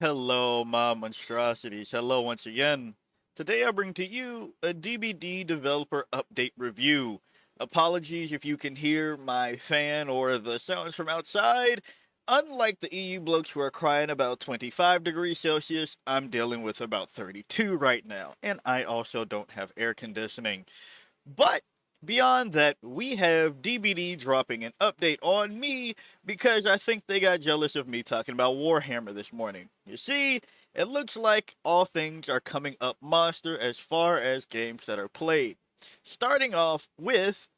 Hello, my monstrosities. Hello once again. Today I bring to you a DbD developer update review. Apologies if you can hear my fan or the sounds from outside. Unlike the EU blokes who are crying about 25 degrees Celsius, I'm dealing with about 32 right now, and I also don't have air conditioning. But beyond that, we have DbD dropping an update on me because I think they got jealous of me talking about Warhammer this morning. You see, it looks like all things are coming up monster as far as games that are played. Starting off with,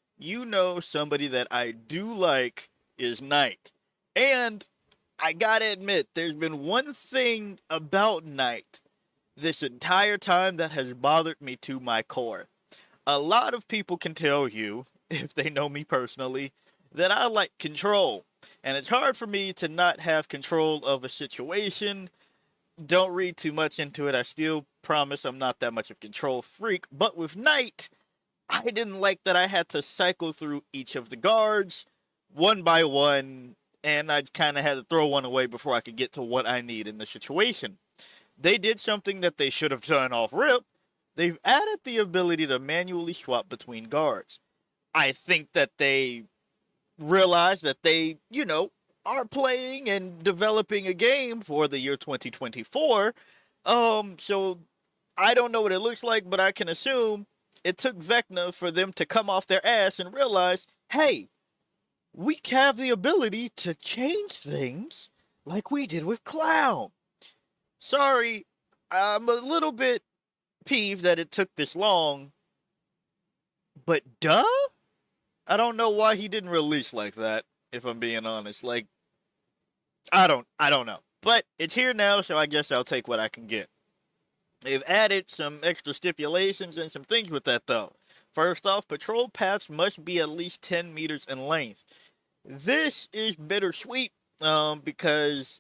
somebody that I do like is Knight. And I gotta admit, there's been one thing about Knight this entire time that has bothered me to my core. A lot of people can tell you, if they know me personally, that I like control. And it's hard for me to not have control of a situation. Don't read too much into it. I still promise I'm not that much of a control freak. But with Knight, I didn't like that I had to cycle through each of the guards one by one, and I kind of had to throw one away before I could get to what I need in the situation. They did something that they should have done off rip. They've added the ability to manually swap between guards. I think that they realize that they are playing and developing a game for the year 2024. So I don't know what it looks like, but I can assume it took Vecna for them to come off their ass and realize, hey, we have the ability to change things like we did with Clown. Sorry, I'm a little bit peeved that it took this long, but duh? I don't know why he didn't release like that, if I'm being honest. Like, I don't know. But it's here now, so I guess I'll take what I can get. They've added some extra stipulations and some things with that though. First off, patrol paths must be at least 10 meters in length. This is bittersweet, because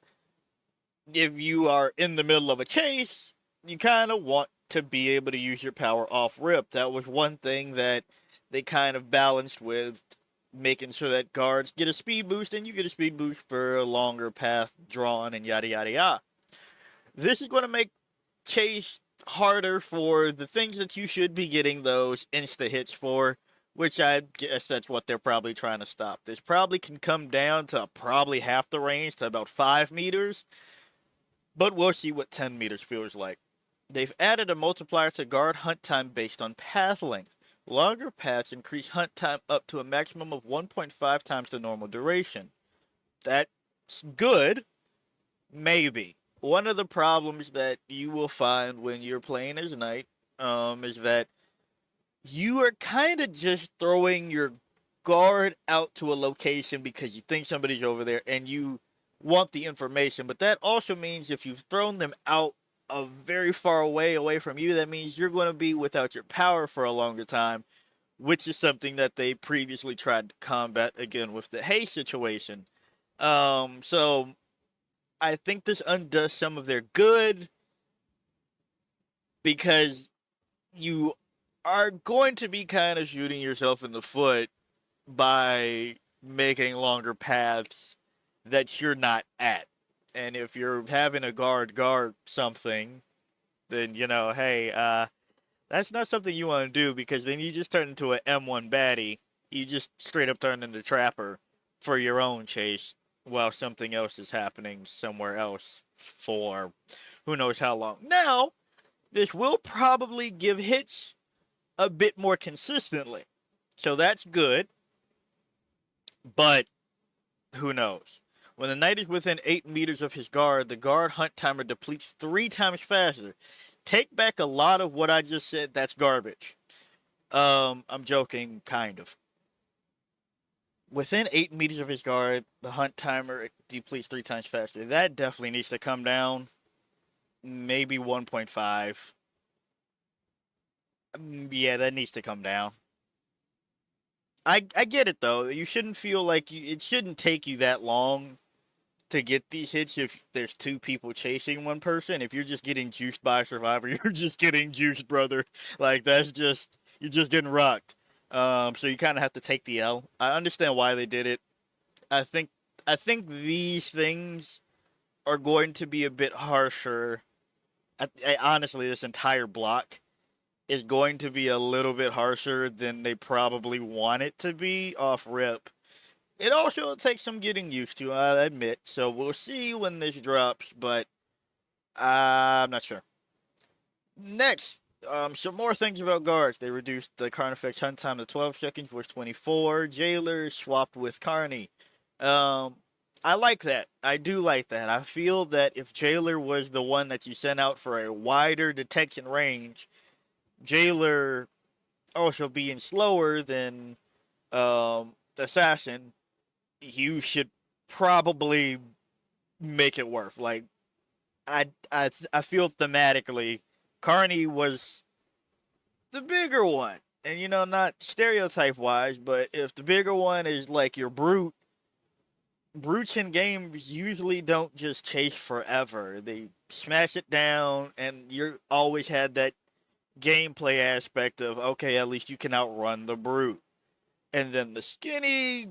if you are in the middle of a chase, you kind of want to be able to use your power off rip. That was one thing that they kind of balanced with making sure that guards get a speed boost and you get a speed boost for a longer path drawn and yada yada yada. This is going to make chase harder for the things that you should be getting those insta hits for, which I guess that's what they're probably trying to stop. This probably can come down to probably half the range to about 5 meters, but we'll see what 10 meters feels like. They've added a multiplier to guard hunt time based on path length. Longer paths increase hunt time up to a maximum of 1.5 times the normal duration. That's good, maybe. One of the problems that you will find when you're playing as Knight, is that you are kind of just throwing your guard out to a location because you think somebody's over there and you want the information. But that also means if you've thrown them out a very far away from you, that means you're going to be without your power for a longer time, which is something that they previously tried to combat again with the hay situation. So I think this undoes some of their good because you are going to be kind of shooting yourself in the foot by making longer paths that you're not at. And if you're having a guard something, then hey, that's not something you want to do because then you just turn into an M1 baddie. You just straight up turn into Trapper for your own chase while something else is happening somewhere else for who knows how long. Now, this will probably give hits a bit more consistently. So that's good, but who knows? When the knight is within 8 meters of his guard, the guard hunt timer depletes 3 times faster. Take back a lot of what I just said, that's garbage. I'm joking, kind of. Within 8 meters of his guard, the hunt timer depletes 3 times faster. That definitely needs to come down. Maybe 1.5. Yeah, that needs to come down. I get it though. You shouldn't feel like it shouldn't take you that long to get these hits if there's two people chasing one person. If you're just getting juiced by a survivor, you're just getting juiced, brother. Like that's just you're just getting rocked. So you kind of have to take the L. I understand why they did it. I think I think these things are going to be a bit harsher. Honestly, this entire block is going to be a little bit harsher than they probably want it to be off rip. It also takes some getting used to, I admit. So we'll see when this drops, but I'm not sure. Next, some more things about guards. They reduced the Carnifex hunt time to 12 seconds, was 24. Jailer swapped with Carney. Um, I like that. I do like that. I feel that if Jailer was the one that you sent out for a wider detection range, Jailer also being slower than Assassin, you should probably make it worth. Like I feel thematically, Carney was the bigger one. And not stereotype wise, but if the bigger one is like your brute, brutes in games usually don't just chase forever. They smash it down, and you always had that gameplay aspect of, okay, at least you can outrun the brute. And then the skinny,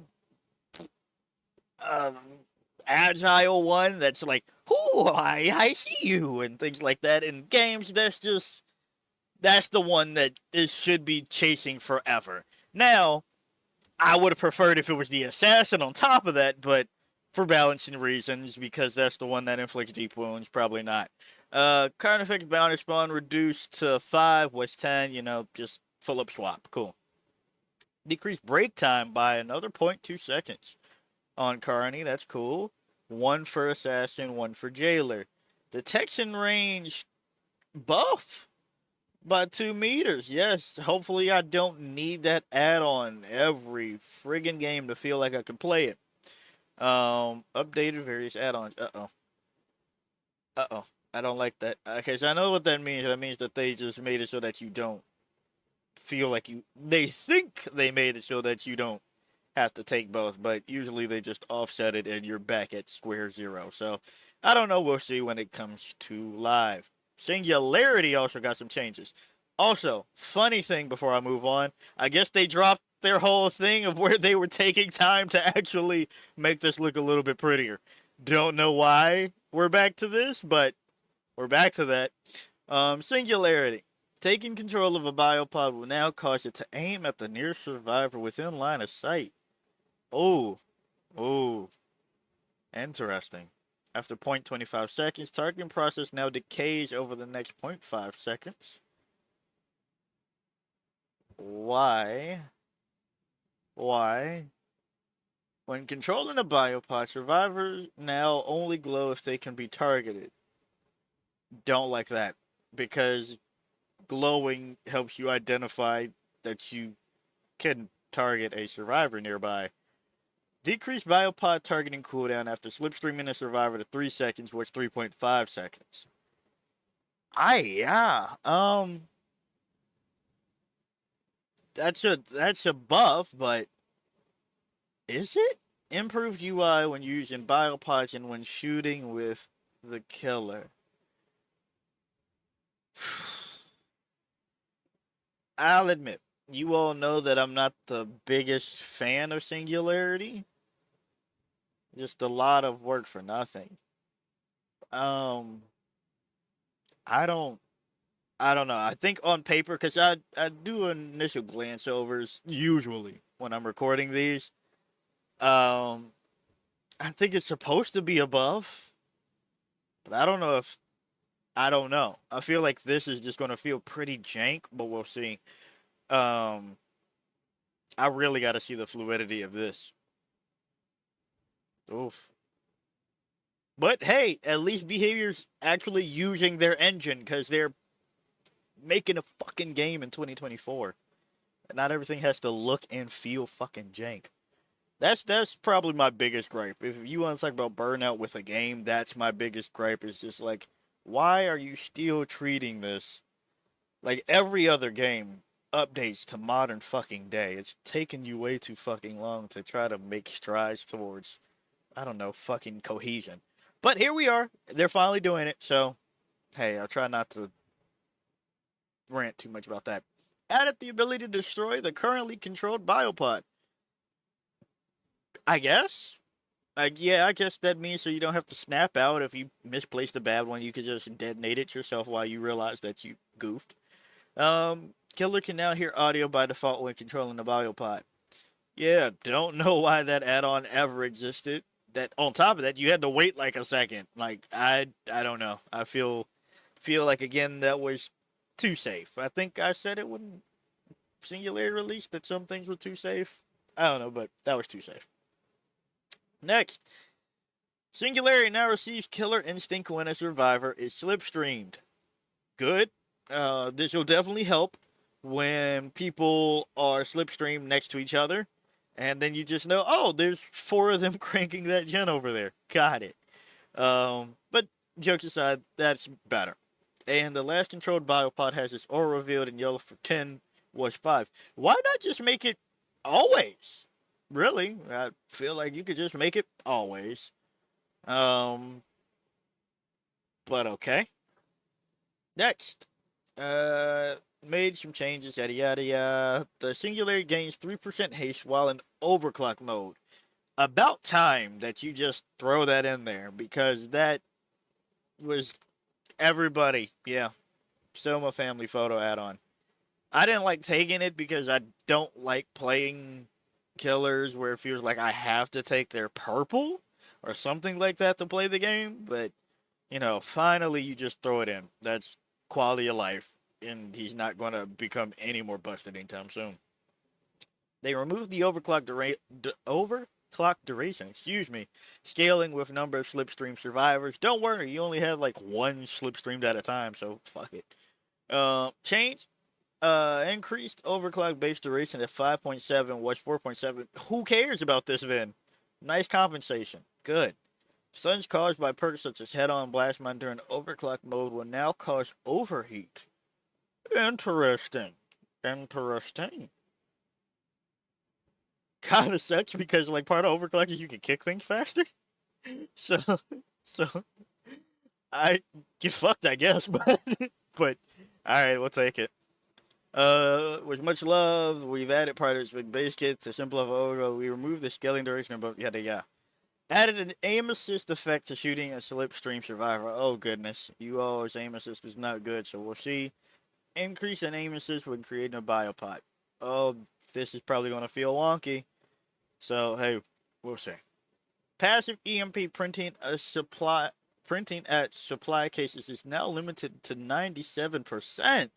um, agile one that's like, "Oh, I see you," and things like that. In games, that's the one that should be chasing forever. Now, I would have preferred if it was the assassin on top of that, but for balancing reasons, because that's the one that inflicts deep wounds, probably not. Carnifex bounty spawn reduced to 5, was 10, just full up swap. Cool. Decreased break time by another zero point 0.2 seconds on Carney. That's cool. 1 for Assassin, 1 for Jailer. Detection range buff by 2 meters. Yes, hopefully I don't need that add-on every friggin' game to feel like I can play it. Updated various add-ons. Uh-oh. Uh-oh. I don't like that. Okay, so I know what that means. That means that they just made it so that you don't feel like they think they made it so that you don't have to take both, but usually they just offset it and you're back at square zero. So I don't know. We'll see when it comes to live. Singularity also got some changes. Also, funny thing before I move on, I guess they dropped their whole thing of where they were taking time to actually make this look a little bit prettier. Don't know why we're back to this, but we're back to that. Singularity. Taking control of a biopod will now cause it to aim at the nearest survivor within line of sight. Oh, oh, interesting. After 0.25 seconds, targeting process now decays over the next 0.5 seconds. Why? Why? When controlling a biopod, survivors now only glow if they can be targeted. Don't like that, because glowing helps you identify that you can target a survivor nearby. Decreased biopod targeting cooldown after slipstreaming a survivor to 3 seconds, was 3.5 seconds. Yeah. That's a buff, but is it? Improved UI when using biopods and when shooting with the killer. I'll admit, you all know that I'm not the biggest fan of Singularity. Just a lot of work for nothing. Um, I don't, I don't know. I think on paper, because I do initial glance overs usually when I'm recording these. Um, I think it's supposed to be above, but I don't know. I feel like this is just gonna feel pretty jank, but we'll see. Um, I really got to see the fluidity of this. Oof. But hey, at least behavior's actually using their engine because they're making a fucking game in 2024. Not everything has to look and feel fucking jank. That's probably my biggest gripe. If you want to talk about burnout with a game, that's my biggest gripe. Is just like, why are you still treating this like every other game updates to modern fucking day? It's taken you way too fucking long to try to make strides towards, I don't know, fucking cohesion. But here we are. They're finally doing it. So, hey, I'll try not to rant too much about that. Added the ability to destroy the currently controlled biopod. I guess. Like, yeah, I guess that means so you don't have to snap out if you misplaced a bad one. You could just detonate it yourself while you realize that you goofed. Killer can now hear audio by default when controlling the biopod. Yeah, don't know why that add-on ever existed. That on top of that, you had to wait like a second. Like I don't know. I feel like again that was too safe. I think I said it when Singularity released that some things were too safe. I don't know, but that was too safe. Next, Singularity now receives Killer Instinct when a survivor is slipstreamed. Good. This will definitely help when people are slipstreamed next to each other. And then you just know, oh, there's four of them cranking that gen over there. Got it. But jokes aside, that's better. And the last controlled biopod has its aura revealed in yellow for 10 was 5. Why not just make it always? Really? I feel like you could just make it always. Um, but okay. Next. Made some changes, yada yada yada. The Singularity gains 3% haste while in overclock mode. About time that you just throw that in there because that was everybody. Yeah. Soma family photo add on. I didn't like taking it because I don't like playing killers where it feels like I have to take their purple or something like that to play the game. But, finally you just throw it in. That's quality of life. And he's not going to become any more busted anytime soon. They removed the overclock duration, scaling with number of slipstream survivors. Don't worry, you only have like one slipstreamed at a time, so fuck it. Change increased overclock base duration at 5.7 was 4.7. Who cares about this then? Nice compensation. Good. Stuns caused by perks such as head-on blast mine during overclock mode will now cause overheat. Interesting. Interesting. Kind of sucks because like part of overclock is you can kick things faster. So, so I get fucked, I guess, but all right, we'll take it. With much love, we've added part of this base kit to simplify overall. We removed the scaling duration above yada yada. Added an aim assist effect to shooting a slipstream survivor. Oh goodness, you always aim assist is not good, so we'll see. Increase in aim assist when creating a biopod. Oh, this is probably gonna feel wonky. So hey, we'll see. Passive EMP printing at supply cases is now limited to 97%.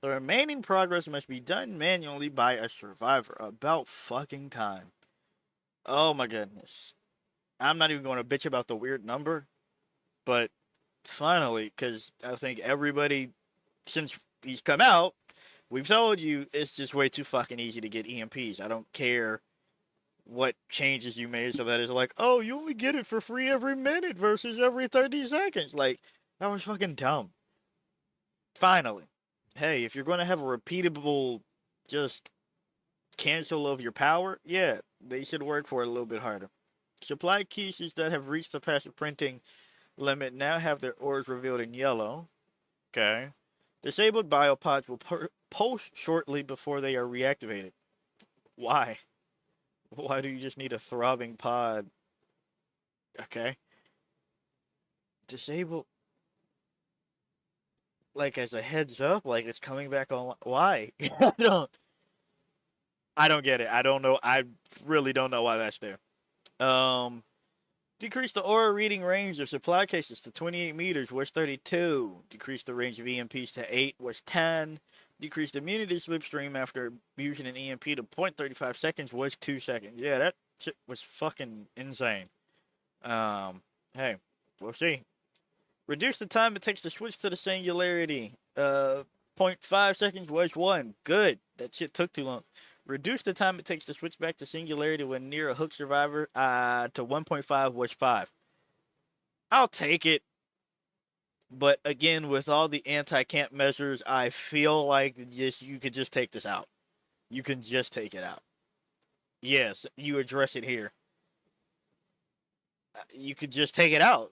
The remaining progress must be done manually by a survivor. About fucking time. Oh my goodness. I'm not even going to bitch about the weird number, but finally, because I think everybody, since he's come out, we've told you it's just way too fucking easy to get EMPs. I don't care what changes you made so that it's like, oh, you only get it for free every minute versus every 30 seconds. Like, that was fucking dumb. Finally. Hey, if you're going to have a repeatable just cancel of your power, yeah, they should work for it a little bit harder. Supply cases that have reached the passive printing limit now have their ores revealed in yellow. Okay. Disabled biopods will post shortly before they are reactivated. Why? Why do you just need a throbbing pod? Okay. Disable, like as a heads up, like it's coming back on. Why? I don't get it. I don't know. I really don't know why that's there. Um, Decrease the aura reading range of supply cases to 28 meters was 32. Decrease the range of EMPs to 8 was 10. Decreased immunity slipstream after using an EMP to 0.35 seconds was 2 seconds. Yeah, that shit was fucking insane. Hey, we'll see. Reduce the time it takes to switch to the Singularity. 0.5 seconds was 1. Good. That shit took too long. Reduce the time it takes to switch back to Singularity when near a hook survivor to 1.5 was 5. I'll take it. But again, with all the anti-camp measures, I feel like you could just take this out. You can just take it out. Yes, you address it here. You could just take it out.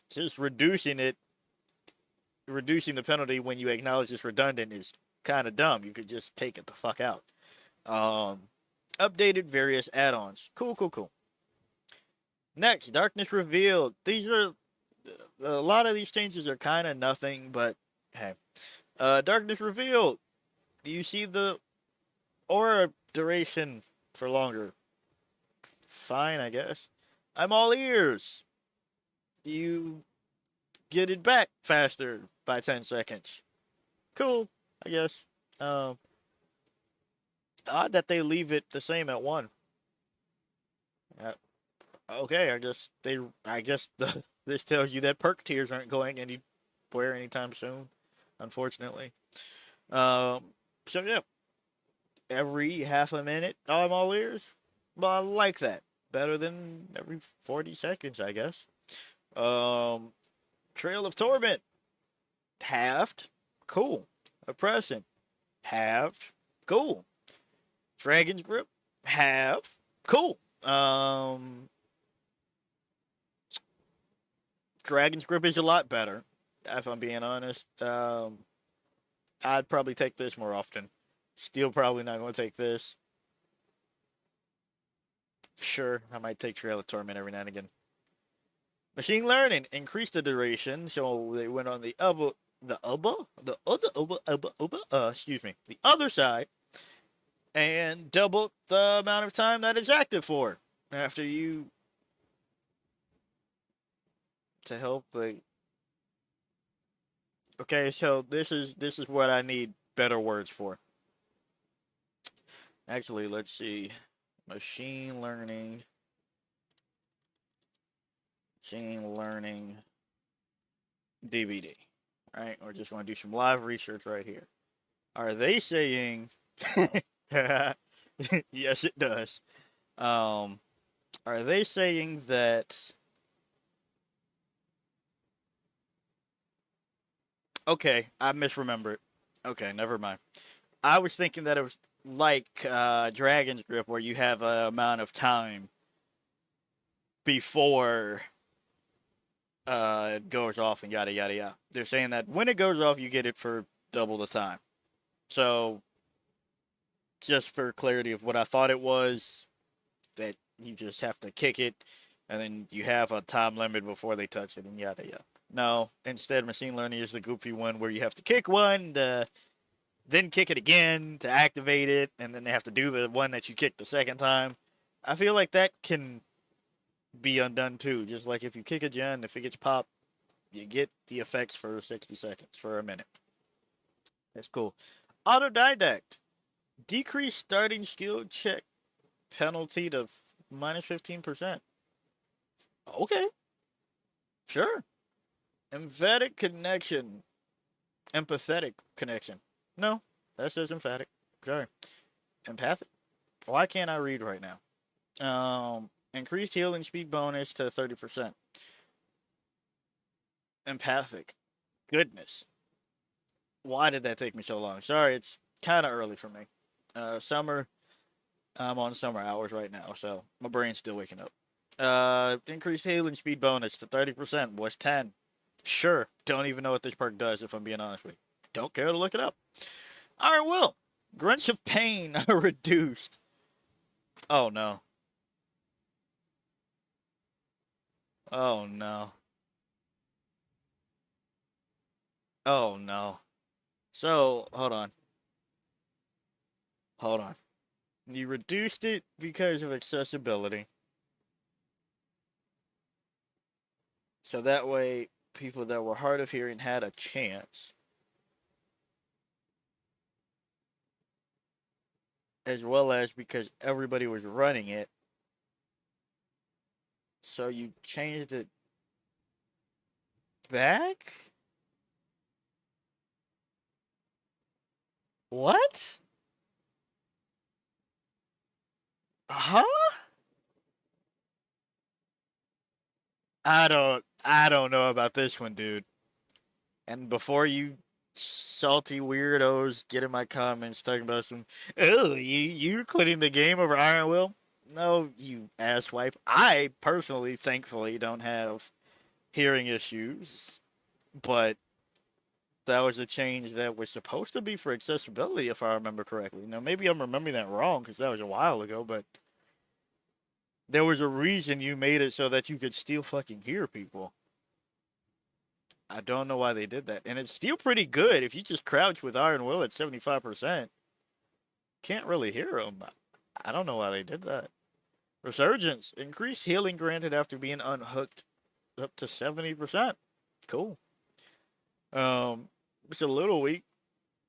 Just reducing the penalty when you acknowledge it's redundant is kind of dumb. You could just take it the fuck out. Updated various add-ons. Cool. Next, Darkness Revealed. These are a lot of these changes are kind of nothing, but hey. Darkness Revealed. You see the aura duration for longer. Fine, I guess. I'm all ears. You get it back faster by 10 seconds. Cool, I guess. Um, Odd that they leave it the same at 1. Uh, okay, I guess this tells you that perk tiers aren't going anywhere anytime soon, unfortunately. Um, so yeah, every half a minute, I'm all ears. But I like that. Better than every 40 seconds, I guess. Um, Trail of Torment, halved, cool. Oppressant, halved, cool. Dragon's Grip, halved, cool. Dragon's Grip is a lot better, if I'm being honest. I'd probably take this more often. Still probably not going to take this. Sure, I might take Trail of Torment every now and again. Machine Learning increased the duration, so they went on the other side, and doubled the amount of time that it's active for after you to help like. Okay, so this is what I need better words for. Actually, let's see. Machine learning. Machine learning DbD. Right? We're just going to do some live research right here. Are they saying yes, it does. Are they saying that okay, I misremembered. Okay, never mind. I was thinking that it was like Dragon's Grip, where you have a amount of time before it goes off and yada yada yada. They're saying that when it goes off, you get it for double the time. So, just for clarity of what I thought it was, that you just have to kick it, and then you have a time limit before they touch it, and yada yada. No, instead, machine learning is the goofy one where you have to kick one, then kick it again to activate it, and then they have to do the one that you kicked the second time. I feel like that can be undone too. Just like if you kick a gen, if it gets popped, you get the effects for 60 seconds, for a minute. That's cool. Autodidact. Decrease starting skill check penalty to minus 15%. Okay. Sure. Emphatic connection. Empathetic connection. No, that says emphatic. Sorry. Empathic. Why can't I read right now? Increased healing speed bonus to 30%. Empathic. Goodness. Why did that take me so long? Sorry, it's kind of early for me. Summer. I'm on summer hours right now, so my brain's still waking up. Increased healing speed bonus to 30%. Was 10. Sure. Don't even know what this perk does, if I'm being honest with you. Don't care to look it up. Alright, Will. Grunts of pain are reduced. Oh no. Oh no. Oh no. So, hold on. Hold on. You reduced it because of accessibility. So that way, people that were hard of hearing had a chance. As well as because everybody was running it. So you changed it back? What? Huh? I don't know about this one, dude. And before you salty weirdos get in my comments talking about some oh you're quitting the game over Iron Will? No, you asswipe. I personally, thankfully, don't have hearing issues, but that was a change that was supposed to be for accessibility, if I remember correctly. Now, maybe I'm remembering that wrong because that was a while ago, but There was a reason you made it so that you could still fucking hear people. I don't know why they did that. And it's still pretty good if you just crouch with Iron Will at 75%. Can't really hear them. I don't know why they did that. Resurgence. Increased healing granted after being unhooked up to 70%. Cool. It's a little weak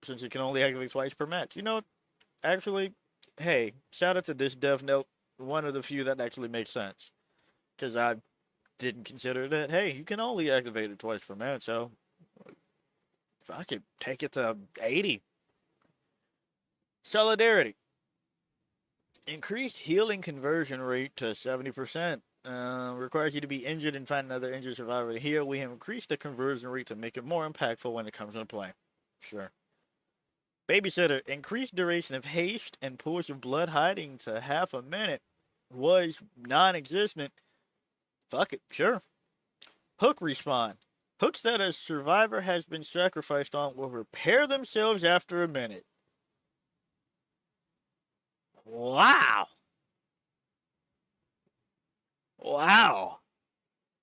since it can only activate twice per match. You know, actually, hey, shout out to this dev note. One of the few that actually makes sense. Because I didn't consider that, hey, you can only activate it twice per match, so if I could take it to 80. Solidarity. Increased healing conversion rate to 70%. Requires you to be injured and find another injured survivor to heal. We have increased the conversion rate to make it more impactful when it comes into play. Sure. Babysitter. Increased duration of haste and pools of blood hiding to half a minute. Was non-existent. Fuck it. Sure. Hook respawn. Hooks that a survivor has been sacrificed on will repair themselves after a minute. Wow. Wow.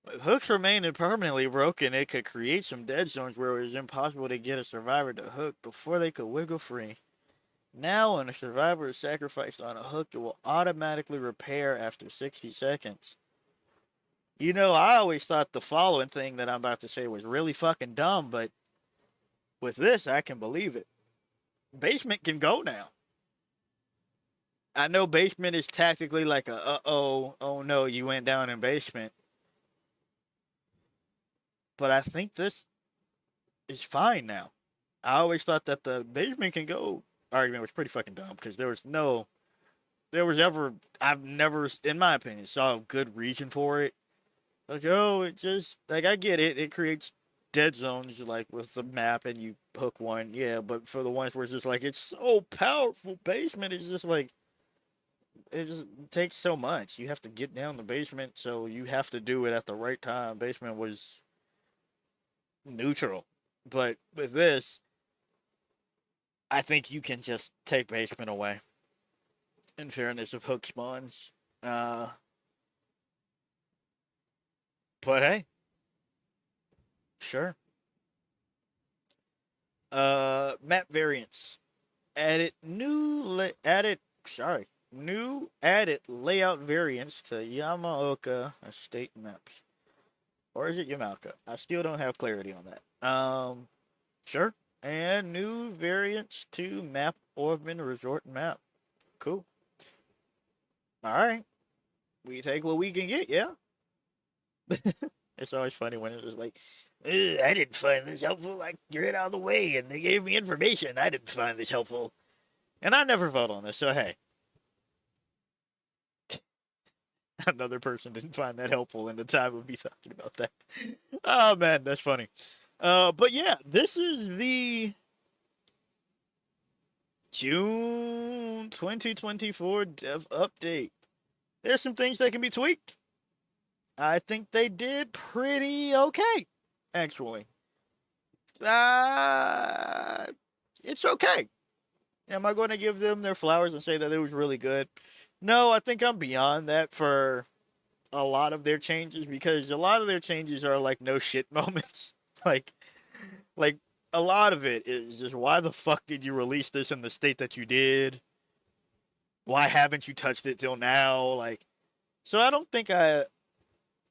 If hooks remain permanently broken, it could create some dead zones where it is impossible to get a survivor to hook before they could wiggle free. Now, when a survivor is sacrificed on a hook, it will automatically repair after 60 seconds. You know, I always thought the following thing that I'm about to say was really fucking dumb, but with this, I can believe it. Basement can go now. I know basement is tactically like a oh no, you went down in basement. But I think this is fine now. I always thought that the basement can go argument was pretty fucking dumb because I've never, in my opinion, saw a good reason for it. Like, oh, it just, like, I get it. It creates dead zones, like, with the map and you hook one. Yeah, but for the ones where it's just like, it's so powerful, basement is just like, it just takes so much. You have to get down the basement, so you have to do it at the right time. Basement was neutral. But with this, I think you can just take basement away. In fairness of hook spawns. But hey, sure. Map variants. New added layout variants to Yamaoka estate maps. Or is it Yamaoka? I still don't have clarity on that. Sure. And new variants to Map Orban Resort map. Cool. Alright. We take what we can get, yeah? It's always funny when it's like, I didn't find this helpful. Like, get out of the way, and they gave me information. I didn't find this helpful. And I never vote on this, so hey. Another person didn't find that helpful in the time of me talking about that. Oh, man, that's funny. But yeah, this is the June 2024 dev update. There's some things that can be tweaked. I think they did pretty okay, actually. It's okay. Am I going to give them their flowers and say that it was really good? No, I think I'm beyond that for a lot of their changes because a lot of their changes are like no shit moments. like, like a lot of it is just why the fuck did you release this in the state that you did? Why haven't you touched it till now? Like, so I don't think I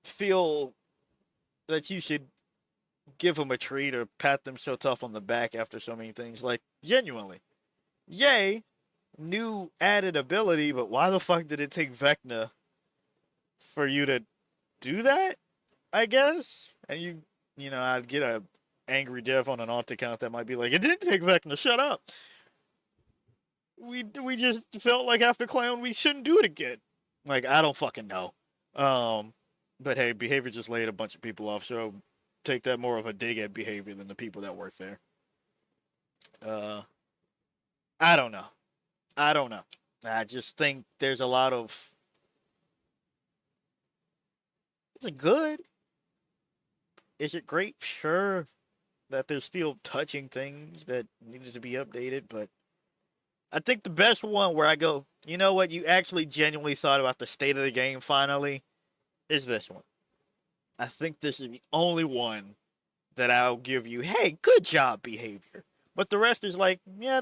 feel that you should give them a treat or pat them so tough on the back after so many things. Like, genuinely. Yay, new added ability, but why the fuck did it take Vecna for you to do that? I guess? And you know, I'd get a angry dev on an alt account that might be like, it didn't take Vecna, shut up. We just felt like after Clown we shouldn't do it again. Like, I don't fucking know. But hey, behavior just laid a bunch of people off, so take that more of a dig at behavior than the people that work there. I don't know. I just think there's a lot of. Is it good? Is it great? Sure. That there's still touching things that needed to be updated, but I think the best one where I go, you know what, you actually genuinely thought about the state of the game finally, is this one. I think this is the only one that I'll give you, hey, good job behavior. But the rest is like, yeah,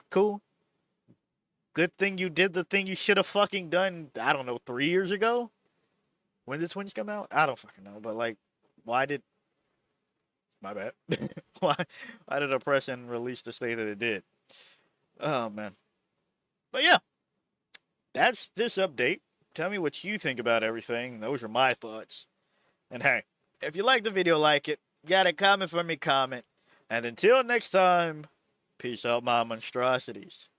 cool. Good thing you did the thing you should have fucking done, I don't know, 3 years ago? When did Twins come out? I don't fucking know. But, like, why did. My bad. why, why did Oppression release the state that it did? Oh, man. But yeah, that's this update. Tell me what you think about everything. Those are my thoughts. And hey, if you like the video, like it. Got a comment for me, comment. And until next time, peace out, my monstrosities.